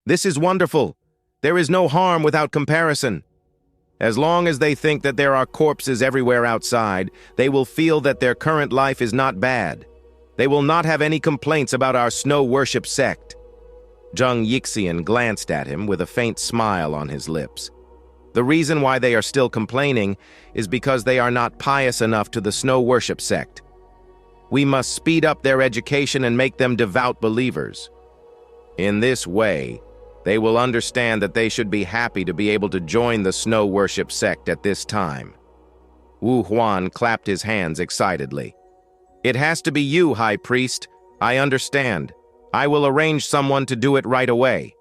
This is wonderful. There is no harm without comparison. As long as they think that there are corpses everywhere outside, they will feel that their current life is not bad. They will not have any complaints about our snow worship sect. Zhang Yixian glanced at him with a faint smile on his lips. The reason why they are still complaining is because they are not pious enough to the snow worship sect. We must speed up their education and make them devout believers. In this way, they will understand that they should be happy to be able to join the snow worship sect at this time. Wu Huan clapped his hands excitedly. It has to be you, High Priest. I understand. I will arrange someone to do it right away.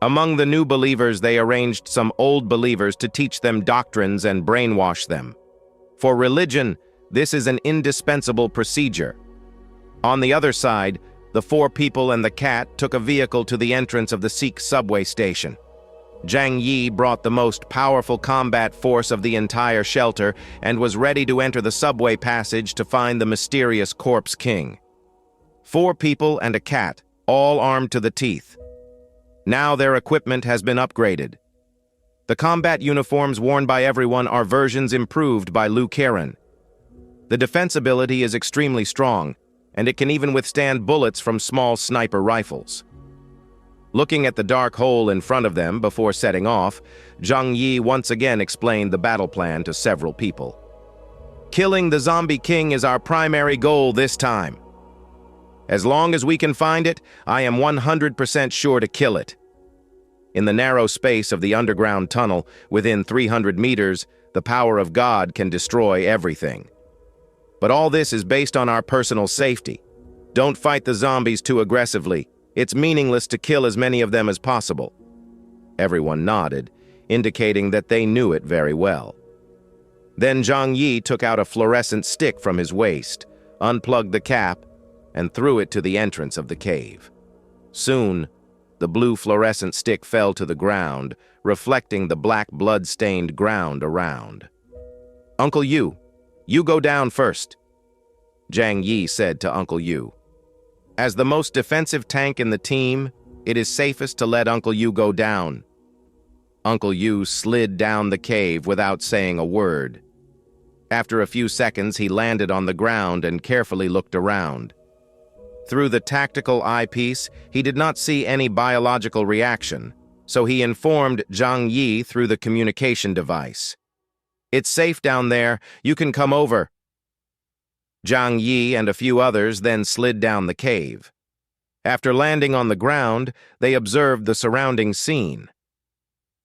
Among the new believers, they arranged some old believers to teach them doctrines and brainwash them. For religion, this is an indispensable procedure. On the other side, the 4 people and the cat took a vehicle to the entrance of the Sikh subway station. Zhang Yi brought the most powerful combat force of the entire shelter and was ready to enter the subway passage to find the mysterious Corpse King. 4 people and a cat, all armed to the teeth. Now their equipment has been upgraded. The combat uniforms worn by everyone are versions improved by Liu Karen. The defense ability is extremely strong, and it can even withstand bullets from small sniper rifles. Looking at the dark hole in front of them before setting off, Zhang Yi once again explained the battle plan to several people. Killing the Zombie King is our primary goal this time. As long as we can find it, I am 100% sure to kill it. In the narrow space of the underground tunnel, within 300 meters, the power of God can destroy everything. But all this is based on our personal safety. Don't fight the zombies too aggressively. It's meaningless to kill as many of them as possible. Everyone nodded, indicating that they knew it very well. Then Zhang Yi took out a fluorescent stick from his waist, unplugged the cap, and threw it to the entrance of the cave. Soon, the blue fluorescent stick fell to the ground, reflecting the black blood-stained ground around. Uncle Yu, you go down first, Zhang Yi said to Uncle Yu. As the most defensive tank in the team, it is safest to let Uncle Yu go down. Uncle Yu slid down the cave without saying a word. After a few seconds, he landed on the ground and carefully looked around. Through the tactical eyepiece, he did not see any biological reaction, so he informed Zhang Yi through the communication device. It's safe down there, you can come over. Zhang Yi and a few others then slid down the cave. After landing on the ground, they observed the surrounding scene.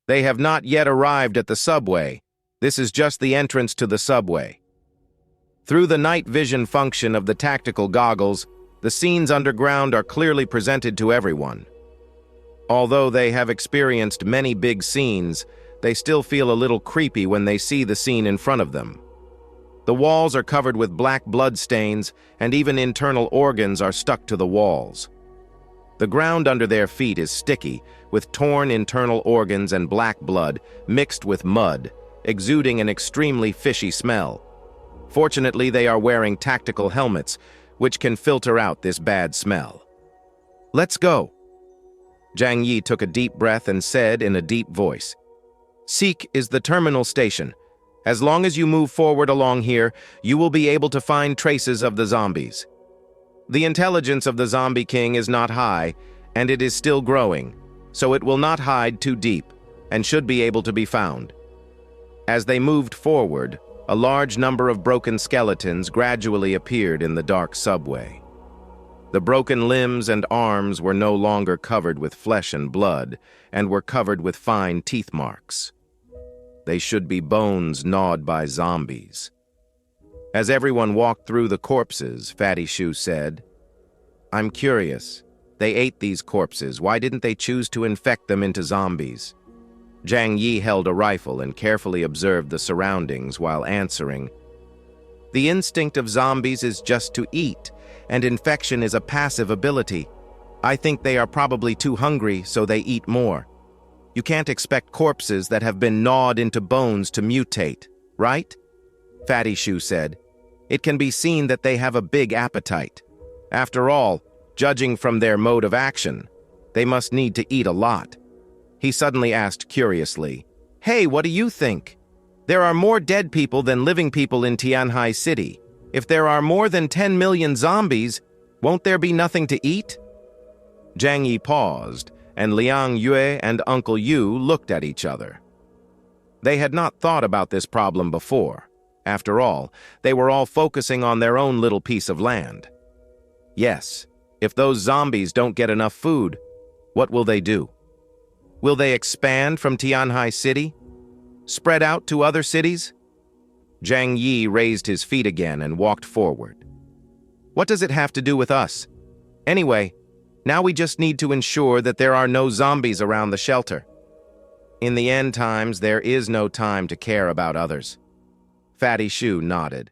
They have not yet arrived at the subway. This is just the entrance to the subway. Through the night vision function of the tactical goggles, the scenes underground are clearly presented to everyone. Although they have experienced many big scenes, they still feel a little creepy when they see the scene in front of them. The walls are covered with black blood stains, and even internal organs are stuck to the walls. The ground under their feet is sticky, with torn internal organs and black blood mixed with mud, exuding an extremely fishy smell. Fortunately, they are wearing tactical helmets, which can filter out this bad smell. Let's go. Zhang Yi took a deep breath and said in a deep voice, Seek is the terminal station. As long as you move forward along here, you will be able to find traces of the zombies. The intelligence of the Zombie King is not high, and it is still growing, so it will not hide too deep, and should be able to be found. As they moved forward, a large number of broken skeletons gradually appeared in the dark subway. The broken limbs and arms were no longer covered with flesh and blood, and were covered with fine teeth marks. They should be bones gnawed by zombies. As everyone walked through the corpses, Fatty Shoe said, I'm curious. They ate these corpses. Why didn't they choose to infect them into zombies? Zhang Yi held a rifle and carefully observed the surroundings while answering, The instinct of zombies is just to eat, and infection is a passive ability. I think they are probably too hungry, so they eat more. You can't expect corpses that have been gnawed into bones to mutate, right? Fatty Shoe said, It can be seen that they have a big appetite. After all, judging from their mode of action, They must need to eat a lot. He suddenly asked curiously, "Hey, what do you think? There are more dead people than living people in Tianhai City. If there are more than 10 million zombies, won't there be nothing to eat?" Zhang Yi paused, and Liang Yue and Uncle Yu looked at each other. They had not thought about this problem before. After all, they were all focusing on their own little piece of land. Yes, if those zombies don't get enough food, what will they do? Will they expand from Tianhai City? Spread out to other cities? Zhang Yi raised his feet again and walked forward. What does it have to do with us? Anyway, now we just need to ensure that there are no zombies around the shelter. In the end times, there is no time to care about others. Fatty Shu nodded.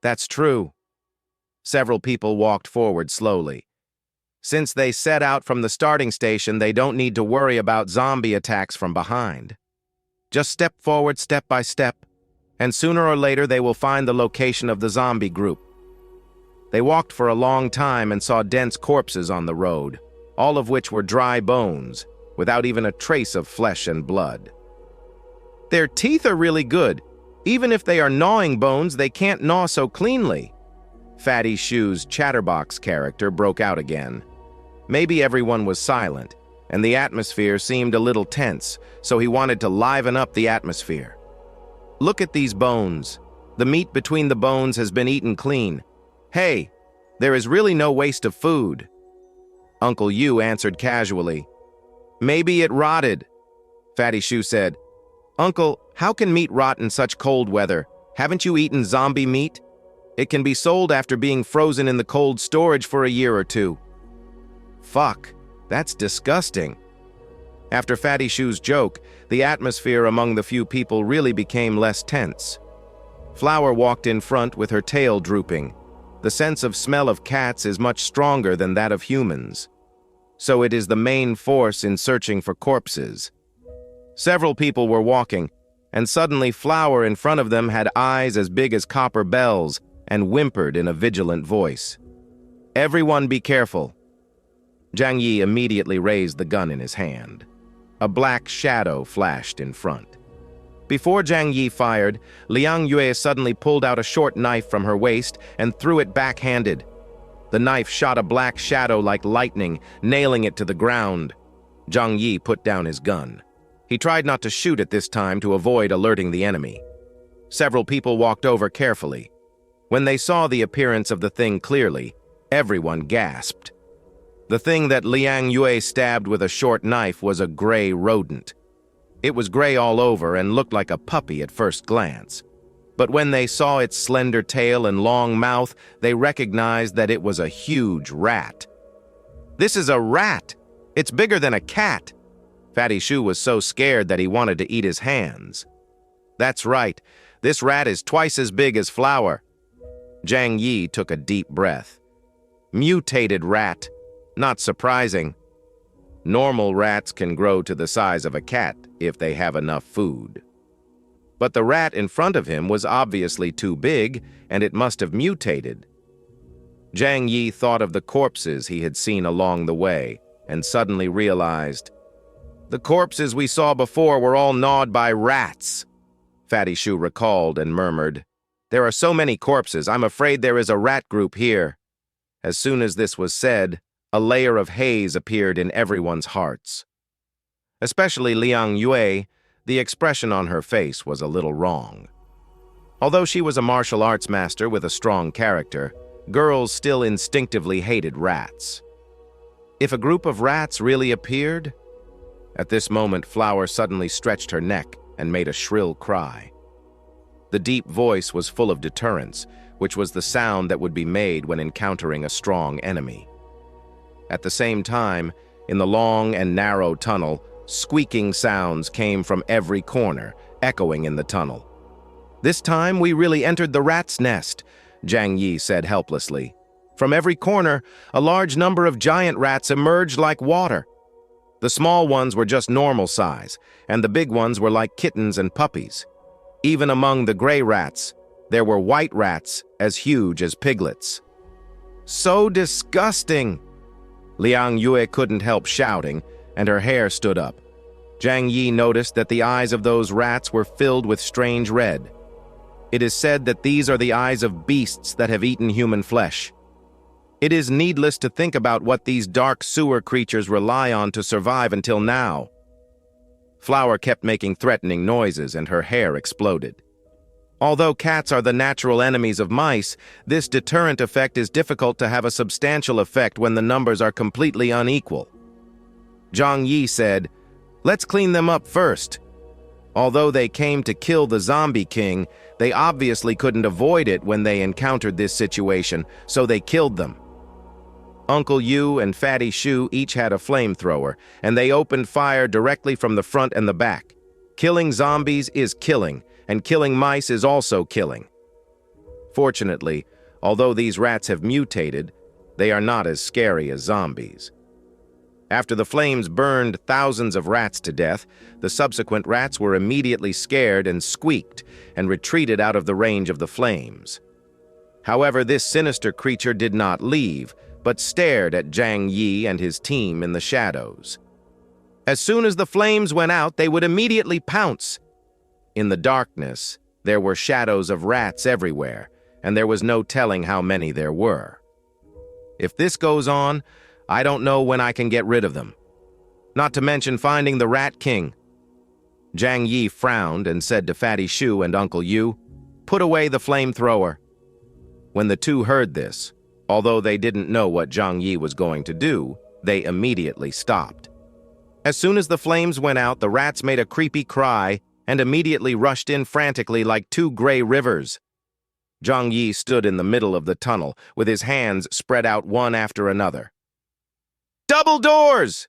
That's true. Several people walked forward slowly. Since they set out from the starting station, they don't need to worry about zombie attacks from behind. Just step forward step by step, and sooner or later they will find the location of the zombie group. They walked for a long time and saw dense corpses on the road, all of which were dry bones, without even a trace of flesh and blood. Their teeth are really good. Even if they are gnawing bones, they can't gnaw so cleanly. Fatty Shu's Chatterbox character broke out again. Maybe everyone was silent, and the atmosphere seemed a little tense, so he wanted to liven up the atmosphere. Look at these bones. The meat between the bones has been eaten clean. Hey, there is really no waste of food. Uncle Yu answered casually. Maybe it rotted. Fatty Shu said, Uncle, how can meat rot in such cold weather? Haven't you eaten zombie meat? It can be sold after being frozen in the cold storage for a year or two. Fuck, that's disgusting. After Fatty Shu's joke, the atmosphere among the few people really became less tense. Flower walked in front with her tail drooping. The sense of smell of cats is much stronger than that of humans. So it is the main force in searching for corpses. Several people were walking, and suddenly Flower in front of them had eyes as big as copper bells and whimpered in a vigilant voice. Everyone be careful. Zhang Yi immediately raised the gun in his hand. A black shadow flashed in front. Before Zhang Yi fired, Liang Yue suddenly pulled out a short knife from her waist and threw it backhanded. The knife shot a black shadow like lightning, nailing it to the ground. Zhang Yi put down his gun. He tried not to shoot at this time to avoid alerting the enemy. Several people walked over carefully. When they saw the appearance of the thing clearly, everyone gasped. The thing that Liang Yue stabbed with a short knife was a gray rodent. It was gray all over and looked like a puppy at first glance. But when they saw its slender tail and long mouth, they recognized that it was a huge rat. This is a rat! It's bigger than a cat! Fatty Shu was so scared that he wanted to eat his hands. That's right, this rat is twice as big as Flower. Zhang Yi took a deep breath. Mutated rat. Not surprising. Normal rats can grow to the size of a cat if they have enough food. But the rat in front of him was obviously too big, and it must have mutated. Zhang Yi thought of the corpses he had seen along the way, and suddenly realized, the corpses we saw before were all gnawed by rats. Fatty Shu recalled and murmured, there are so many corpses, I'm afraid there is a rat group here. As soon as this was said, a layer of haze appeared in everyone's hearts. Especially Liang Yue, the expression on her face was a little wrong. Although she was a martial arts master with a strong character, girls still instinctively hated rats. If a group of rats really appeared? At this moment, Flower suddenly stretched her neck and made a shrill cry. The deep voice was full of deterrence, which was the sound that would be made when encountering a strong enemy. At the same time, in the long and narrow tunnel, squeaking sounds came from every corner, echoing in the tunnel. This time we really entered the rat's nest, Zhang Yi said helplessly. From every corner, a large number of giant rats emerged like water. The small ones were just normal size, and the big ones were like kittens and puppies. Even among the gray rats, there were white rats as huge as piglets. So disgusting! Liang Yue couldn't help shouting, and her hair stood up. Zhang Yi noticed that the eyes of those rats were filled with strange red. It is said that these are the eyes of beasts that have eaten human flesh. It is needless to think about what these dark sewer creatures rely on to survive until now. Flower kept making threatening noises, and her hair exploded. Although cats are the natural enemies of mice, this deterrent effect is difficult to have a substantial effect when the numbers are completely unequal. Zhang Yi said, "Let's clean them up first." Although they came to kill the zombie king, they obviously couldn't avoid it when they encountered this situation, so they killed them. Uncle Yu and Fatty Shu each had a flamethrower, and they opened fire directly from the front and the back. Killing zombies is killing, and killing mice is also killing. Fortunately, although these rats have mutated, they are not as scary as zombies. After the flames burned thousands of rats to death, the subsequent rats were immediately scared and squeaked and retreated out of the range of the flames. However, this sinister creature did not leave, but stared at Zhang Yi and his team in the shadows. As soon as the flames went out, they would immediately pounce. In the darkness, there were shadows of rats everywhere, and there was no telling how many there were. If this goes on, I don't know when I can get rid of them. Not to mention finding the Rat King. Zhang Yi frowned and said to Fatty Shu and Uncle Yu, "Put away the flamethrower." When the two heard this, although they didn't know what Zhang Yi was going to do, they immediately stopped. As soon as the flames went out, the rats made a creepy cry and immediately rushed in frantically like two gray rivers. Zhang Yi stood in the middle of the tunnel with his hands spread out one after another. "Double doors!"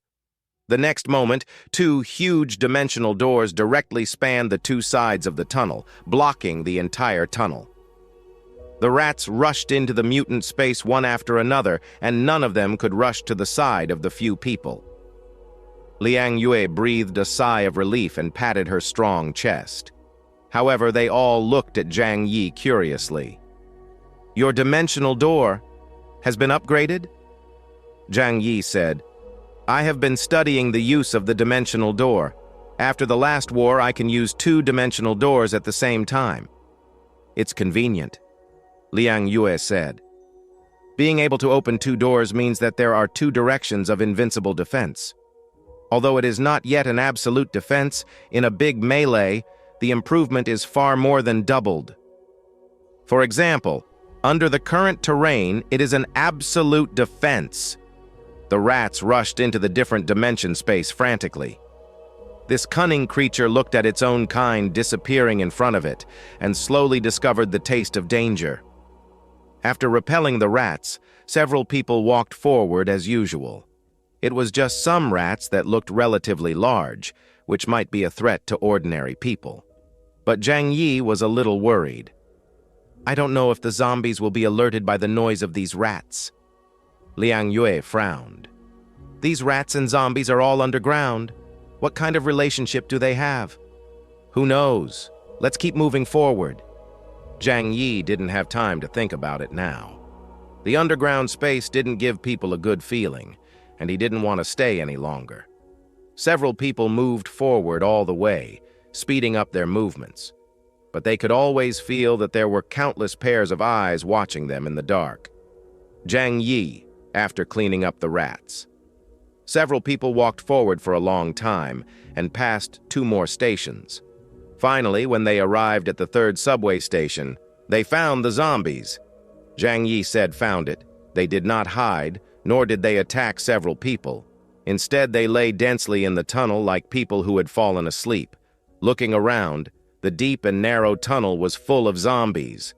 The next moment, two huge dimensional doors directly spanned the two sides of the tunnel, blocking the entire tunnel. The rats rushed into the mutant space one after another, and none of them could rush to the side of the few people. Liang Yue breathed a sigh of relief and patted her strong chest. However, they all looked at Zhang Yi curiously. "Your dimensional door has been upgraded?" Zhang Yi said, "I have been studying the use of the dimensional door. After the last war, I can use two dimensional doors at the same time. It's convenient," Liang Yue said. "Being able to open two doors means that there are two directions of invincible defense. Although it is not yet an absolute defense, in a big melee, the improvement is far more than doubled. For example, under the current terrain, it is an absolute defense." The rats rushed into the different dimension space frantically. This cunning creature looked at its own kind disappearing in front of it and slowly discovered the taste of danger. After repelling the rats, several people walked forward as usual. It was just some rats that looked relatively large, which might be a threat to ordinary people. But Zhang Yi was a little worried. "I don't know if the zombies will be alerted by the noise of these rats." Liang Yue frowned. "These rats and zombies are all underground. What kind of relationship do they have?" "Who knows? Let's keep moving forward." Zhang Yi didn't have time to think about it now. The underground space didn't give people a good feeling, and he didn't want to stay any longer. Several people moved forward all the way, speeding up their movements. But they could always feel that there were countless pairs of eyes watching them in the dark. Zhang Yi, after cleaning up the rats. Several people walked forward for a long time and passed two more stations. Finally, when they arrived at the third subway station, they found the zombies. Zhang Yi said found it. They did not hide, nor did they attack several people. Instead, they lay densely in the tunnel like people who had fallen asleep. Looking around, the deep and narrow tunnel was full of zombies.